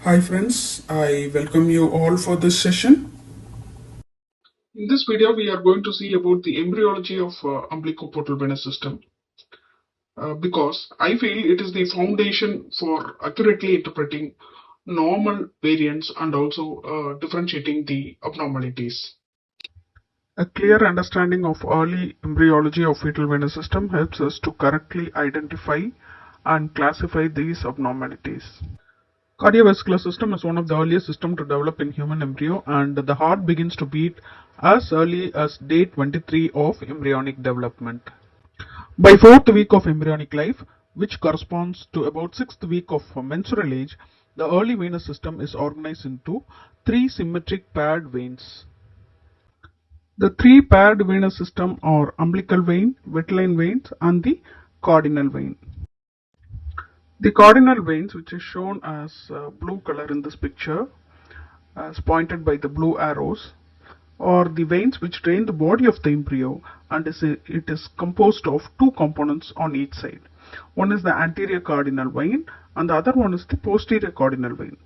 Hi friends, I welcome you all for this session. In this video, we are going to see about the embryology of umbilical venous system because I feel it is the foundation for accurately interpreting normal variants and also differentiating the abnormalities. A clear understanding of early embryology of fetal venous system helps us to correctly identify and classify these abnormalities. Cardiovascular system is one of the earliest systems to develop in human embryo, and the heart begins to beat as early as day 23 of embryonic development. By 4th week of embryonic life, which corresponds to about 6th week of menstrual age, the early venous system is organized into three symmetric paired veins. The three paired venous system are umbilical vein, vitelline veins, and the cardinal vein. The cardinal veins, which is shown as blue color in this picture, as pointed by the blue arrows, are the veins which drain the body of the embryo, and it is composed of two components on each side. One is the anterior cardinal vein and the other one is the posterior cardinal vein.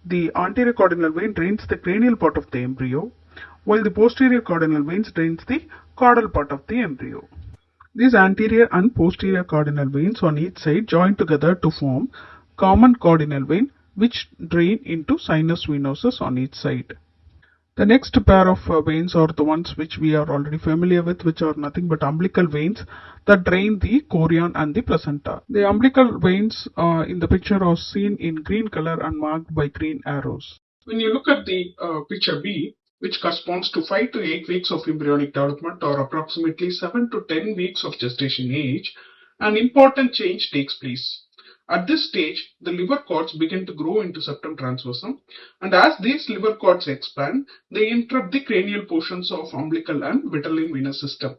The anterior cardinal vein drains the cranial part of the embryo, while the posterior cardinal veins drains the caudal part of the embryo. These anterior and posterior cardinal veins on each side join together to form common cardinal vein, which drain into sinus venosus on each side. The next pair of veins are the ones which we are already familiar with, which are nothing but umbilical veins that drain the chorion and the placenta. The umbilical veins in the picture are seen in green color and marked by green arrows. When you look at the picture B, which corresponds to 5 to 8 weeks of embryonic development or approximately 7 to 10 weeks of gestation age, an important change takes place. At this stage, the liver cords begin to grow into septum transversum, and as these liver cords expand, they interrupt the cranial portions of umbilical and vitelline venous system.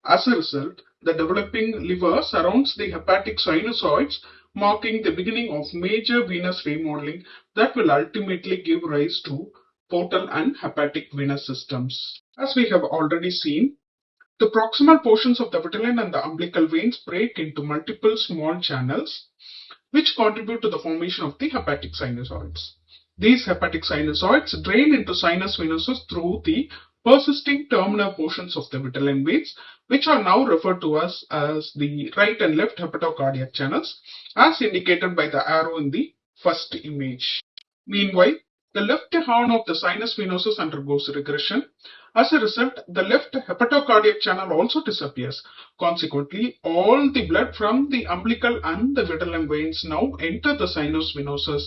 As a result, the developing liver surrounds the hepatic sinusoids, marking the beginning of major venous remodeling that will ultimately give rise to portal and hepatic venous systems. As we have already seen, the proximal portions of the vitelline and the umbilical veins break into multiple small channels which contribute to the formation of the hepatic sinusoids. These hepatic sinusoids drain into sinus venosus through the persisting terminal portions of the vitelline veins, which are now referred to as the right and left hepatocardiac channels, as indicated by the arrow in the first image. Meanwhile, the left horn of the sinus venosus undergoes regression. As a result, the left hepatocardiac channel also disappears. Consequently, all the blood from the umbilical and the vitelline veins now enter the sinus venosus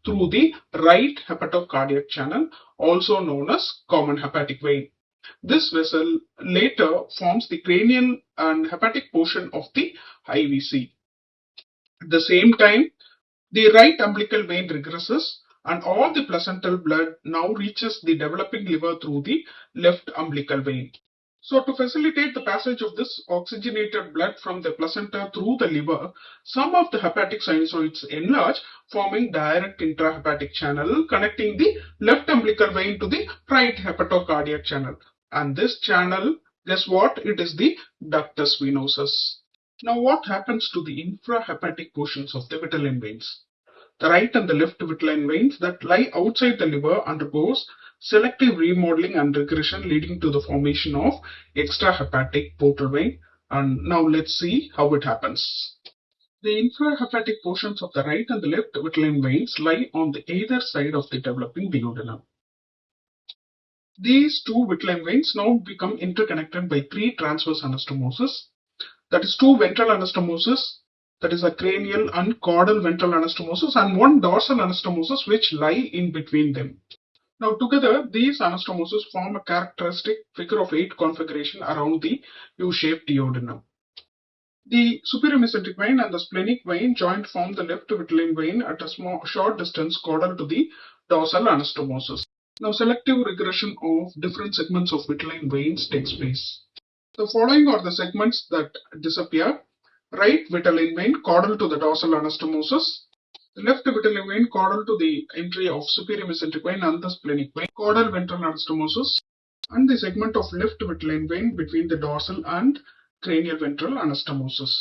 through the right hepatocardiac channel, also known as common hepatic vein. This vessel later forms the cranial and hepatic portion of the IVC. At the same time, the right umbilical vein regresses and all the placental blood now reaches the developing liver through the left umbilical vein. So to facilitate the passage of this oxygenated blood from the placenta through the liver, some of the hepatic sinusoids enlarge, forming direct intrahepatic channel connecting the left umbilical vein to the right hepatocardiac channel. And this channel, guess what? It is the ductus venosus. Now what happens to the infrahepatic portions of the vitelline veins? The right and the left vitelline veins that lie outside the liver undergoes selective remodeling and regression, leading to the formation of extrahepatic portal vein. And now let's see how it happens. The infrahepatic portions of the right and the left vitelline veins lie on the either side of the developing duodenum. These two vitelline veins now become interconnected by three transverse anastomoses, that is two ventral anastomosis, that is a cranial and caudal ventral anastomosis, and one dorsal anastomosis which lie in between them. Now together these anastomoses form a characteristic figure of 8 configuration around the U-shaped duodenum. The superior mesenteric vein and the splenic vein joint form the left vitelline vein at a short distance caudal to the dorsal anastomosis. Now selective regression of different segments of vitelline veins takes place. The following are the segments that disappear: right vitelline vein caudal to the dorsal anastomosis, the left vitelline vein caudal to the entry of superior mesenteric vein and the splenic vein, caudal ventral anastomosis, and the segment of left vitelline vein between the dorsal and cranial ventral anastomosis.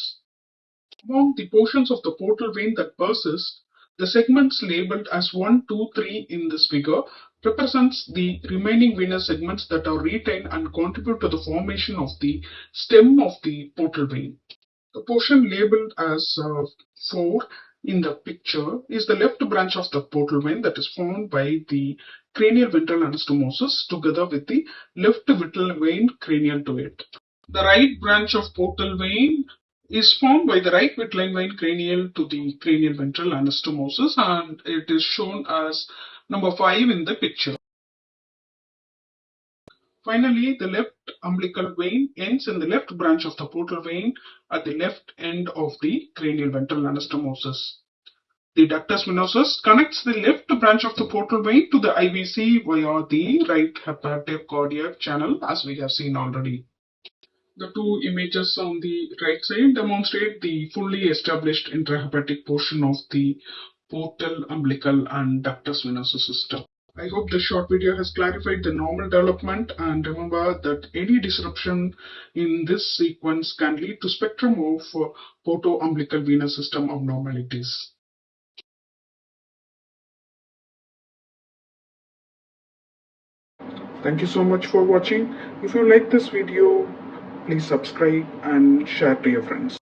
Among the portions of the portal vein that persist, The segments labeled as 1, 2, 3 in this figure represents the remaining venous segments that are retained and contribute to the formation of the stem of the portal vein. The portion labeled as 4 in the picture is the left branch of the portal vein that is formed by the cranial ventral anastomosis together with the left ventral vein cranial to it. The right branch of portal vein is formed by the right ventral vein cranial to the cranial ventral anastomosis, and it is shown as number 5 in the picture. Finally, the left umbilical vein ends in the left branch of the portal vein at the left end of the cranial ventral anastomosis. The ductus venosus connects the left branch of the portal vein to the IVC via the right hepatic cardiac channel, as we have seen already. The two images on the right side demonstrate the fully established intrahepatic portion of the portal, umbilical, and ductus venosus system. I hope this short video has clarified the normal development, and remember that any disruption in this sequence can lead to spectrum of porto-umbilical venous system abnormalities. Thank you so much for watching. If you like this video, please subscribe and share to your friends.